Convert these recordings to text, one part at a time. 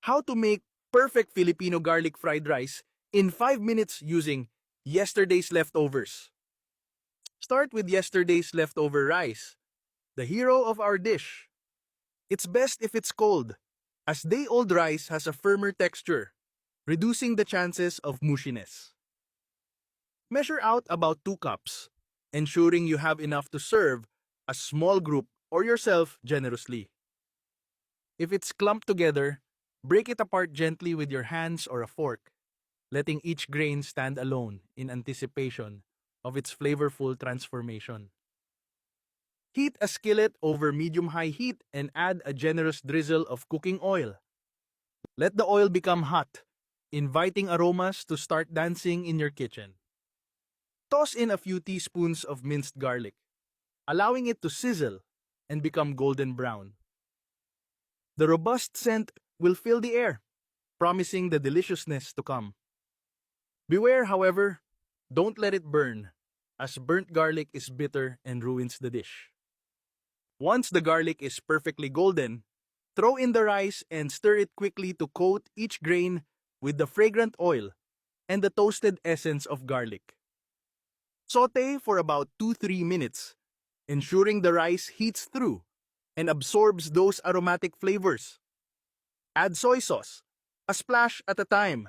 How to make perfect Filipino garlic fried rice in 5 minutes using yesterday's leftovers. Start with yesterday's leftover rice, the hero of our dish. It's best if it's cold, as day-old rice has a firmer texture, reducing the chances of mushiness. Measure out about 2 cups, ensuring you have enough to serve a small group or yourself generously. If it's clumped together, break it apart gently with your hands or a fork, letting each grain stand alone in anticipation of its flavorful transformation. Heat a skillet over medium-high heat and add a generous drizzle of cooking oil. Let the oil become hot, inviting aromas to start dancing in your kitchen. Toss in a few teaspoons of minced garlic, allowing it to sizzle and become golden brown. The robust scent will fill the air, promising the deliciousness to come. Beware, however, don't let it burn, as burnt garlic is bitter and ruins the dish. Once the garlic is perfectly golden, throw in the rice and stir it quickly to coat each grain with the fragrant oil and the toasted essence of garlic. Saute for about 2-3 minutes, ensuring the rice heats through and absorbs those aromatic flavors. Add soy sauce, a splash at a time.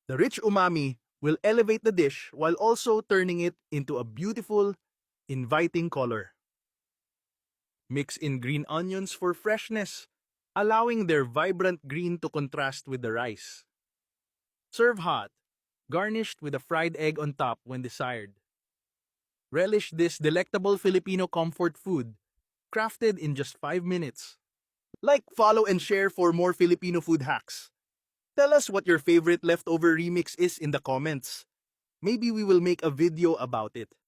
The rich umami will elevate the dish while also turning it into a beautiful, inviting color. Mix in green onions for freshness, allowing their vibrant green to contrast with the rice. Serve hot, garnished with a fried egg on top when desired. Relish this delectable Filipino comfort food, crafted in just 5 minutes. Like, follow, and share for more Filipino food hacks. Tell us what your favorite leftover remix is in the comments. Maybe we will make a video about it.